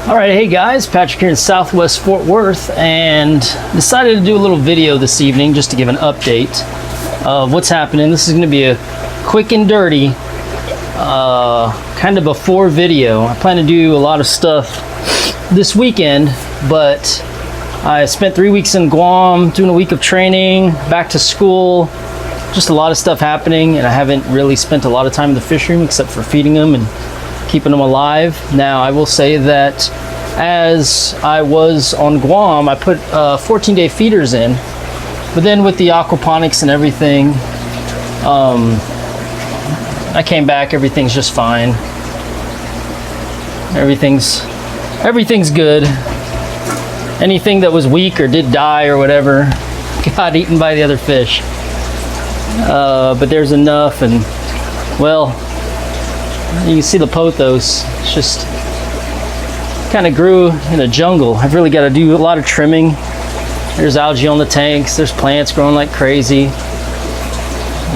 All right, hey guys, Patrick here in Southwest Fort Worth, and decided to do a little video this evening just to give an update of what's happening. This is going to be a quick and dirty kind of before video. I plan to do a lot of stuff this weekend, but I spent 3 weeks in Guam doing a week of training, back to school, just a lot of stuff happening, and I haven't really spent a lot of time in the fish room except for feeding them and keeping them alive. Now, I will say that as I was on Guam, I put 14-day feeders in, but then with the aquaponics and everything, I came back, everything's just fine. Everything's good. Anything that was weak or did die or whatever got eaten by the other fish. But there's enough, and well, you can see the pothos. It's just kind of grew in a jungle. I've really got to do a lot of trimming. There's algae on the tanks. There's plants growing like crazy.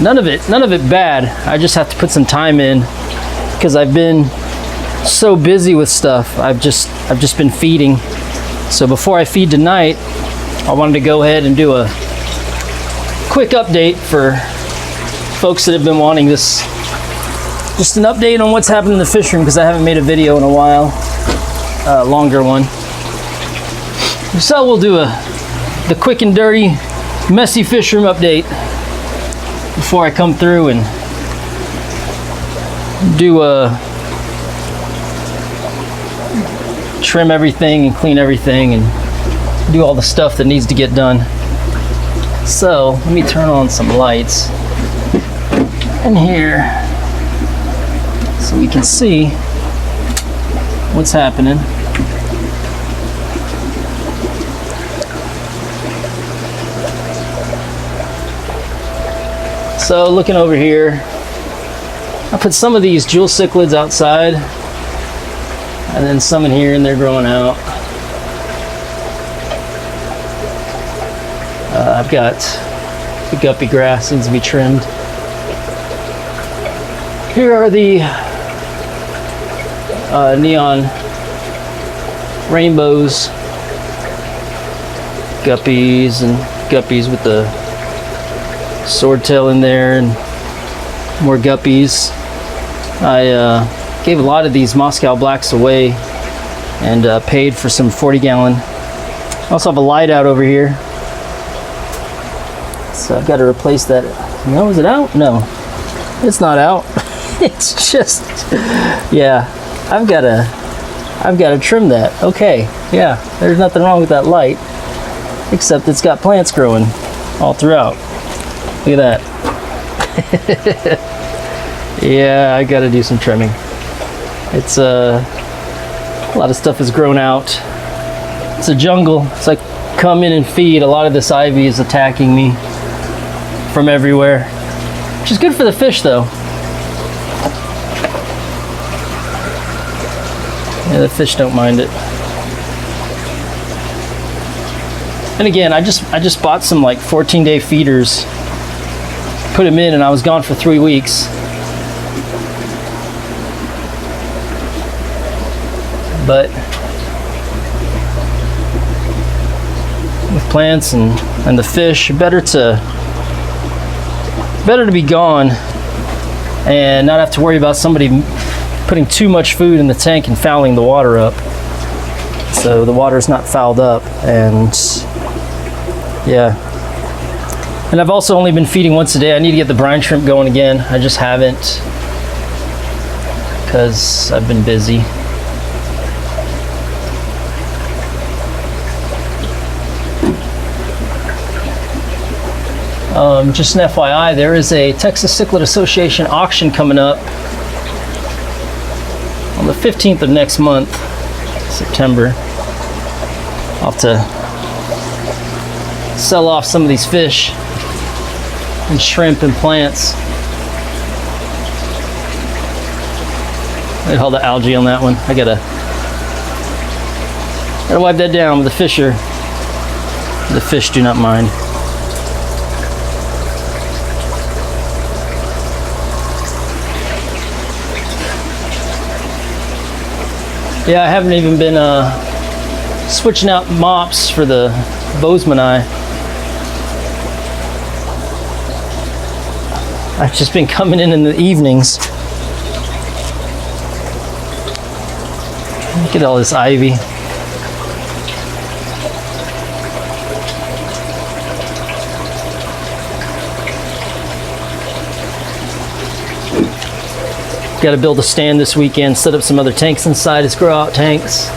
None of it bad. I just have to put some time in because I've been so busy with stuff. I've just been feeding. So before I feed tonight, I wanted to go ahead and do a quick update for folks that have been wanting this. Just an update on what's happened in the fish room because I haven't made a video in a while, longer one. So we'll do the quick and dirty, messy fish room update before I come through and do trim everything and clean everything and do all the stuff that needs to get done. So let me turn on some lights in here so we can see what's happening. So looking over here, I put some of these jewel cichlids outside and then some in here, and they're growing out. I've got the guppy grass needs to be trimmed. Here are the neon rainbows, guppies with the swordtail in there, and more guppies. I gave a lot of these Moscow blacks away and paid for some 40-gallon. I also have a light out over here, so I've got to replace that. No, is it out? No, it's not out. It's just, yeah, I've got to trim that. Okay, yeah, there's nothing wrong with that light, except it's got plants growing all throughout. Look at that. Yeah, I got to do some trimming. It's a lot of stuff has grown out. It's a jungle. It's like come in and feed. A lot of this ivy is attacking me from everywhere, which is good for the fish though. Yeah, the fish don't mind it. And again, I just bought some like 14-day feeders, put them in, and I was gone for 3 weeks. But with plants and the fish, better to be gone and not have to worry about somebody putting too much food in the tank and fouling the water up. So the water's not fouled up, and yeah. And I've also only been feeding once a day. I need to get the brine shrimp going again. I just haven't because I've been busy. Just an FYI, there is a Texas Cichlid Association auction coming up on the 15th of next month, September. I'll have to sell off some of these fish and shrimp and plants. Look at all the algae on that one. I gotta wipe that down with the fisher. The fish do not mind. Yeah, I haven't even been switching out mops for the Bozeman. I've just been coming in the evenings. Look at all this ivy. Got to build a stand this weekend, set up some other tanks inside as grow out tanks.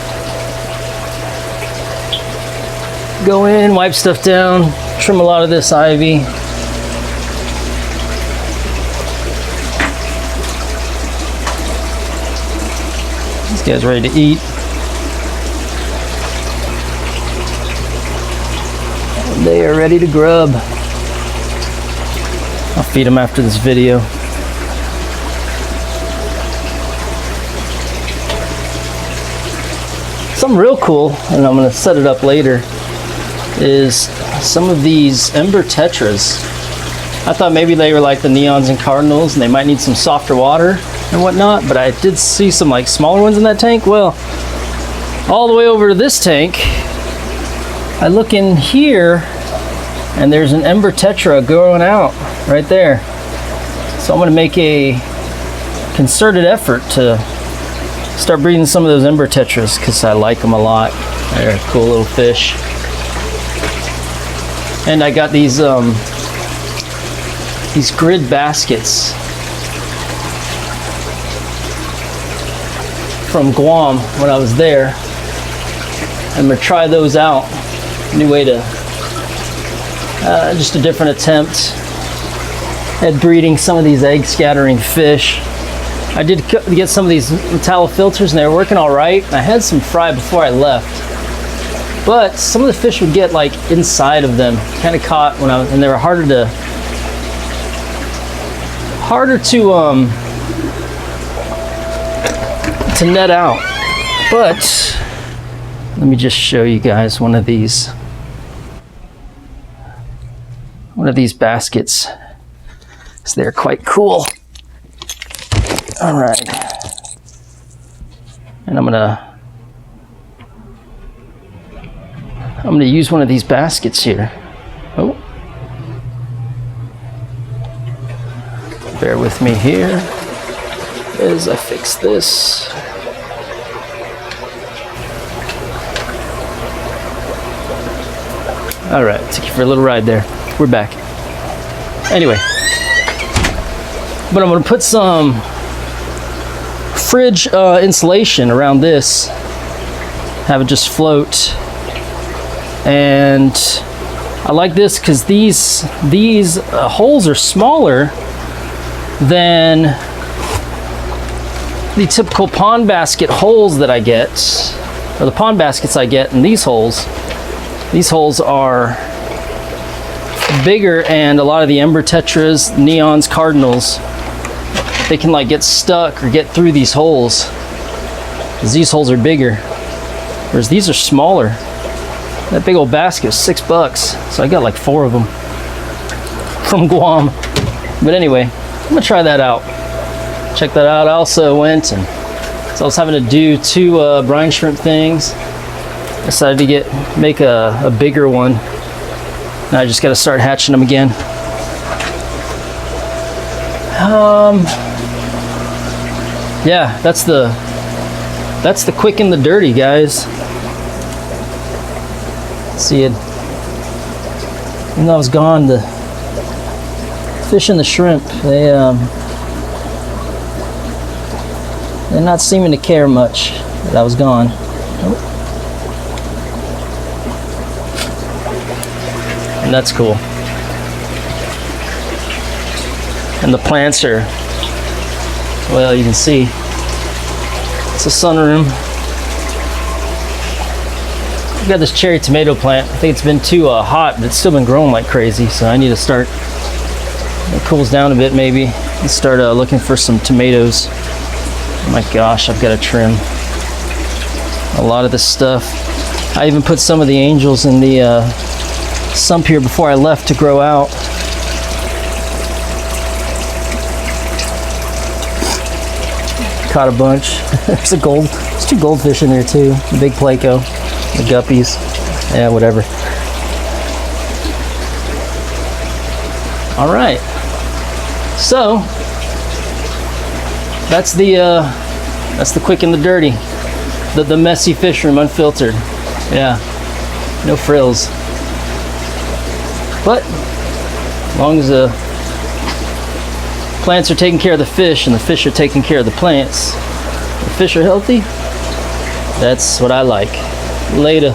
Go in, wipe stuff down, trim a lot of this ivy. These guys ready to eat. They are ready to grub. I'll feed them after this video. Something real cool, and I'm going to set it up later, is some of these ember tetras. I thought maybe they were like the neons and cardinals and they might need some softer water and whatnot, but I did see some like smaller ones in that tank. Well, all the way over to this tank, I look in here and there's an ember tetra growing out right there. So I'm going to make a concerted effort to start breeding some of those ember tetras because I like them a lot. They're a cool little fish. And I got these grid baskets from Guam when I was there. I'm gonna try those out. New way to, just a different attempt at breeding some of these egg scattering fish. I did get some of these metallo filters and they were working all right. I had some fry before I left, but some of the fish would get like inside of them, kind of caught when and they were harder to net out. But let me just show you guys one of these baskets. So they're quite cool. All right, and I'm gonna use one of these baskets here. Oh, bear with me here as I fix this. All right, took you for a little ride there. We're back. Anyway, but I'm gonna put some fridge insulation around this, have it just float. And I like this because these holes are smaller than the typical pond basket holes that I get, or the pond baskets I get in these holes. These holes are bigger, and a lot of the ember tetras, neons, cardinals, they can like get stuck or get through these holes because these holes are bigger, whereas these are smaller. That big old basket was $6, so I got like 4 of them from Guam. But anyway, I'm gonna try that out. Check that out. I also went and so I was having to do 2 brine shrimp things. Decided to make a bigger one. Now I just got to start hatching them again. Yeah, that's the quick and the dirty, guys. See it. Even though I was gone, the fish and the shrimp, they're not seeming to care much that I was gone. Nope. And that's cool. And the plants are, well, you can see it's a sunroom. I've got this cherry tomato plant. I think it's been too hot, but it's still been growing like crazy, so I need to start, when it cools down a bit maybe, and start looking for some tomatoes. Oh my gosh, I've got to trim a lot of this stuff. I even put some of the angels in the sump here before I left to grow out. Caught a bunch. There's a gold There's 2 goldfish in there too. The big Placo, the guppies. Yeah, whatever. All right. So that's the quick and the dirty, the messy fish room, unfiltered. Yeah, no frills. But as long as the plants are taking care of the fish and the fish are taking care of the plants, the fish are healthy. That's what I like. Later.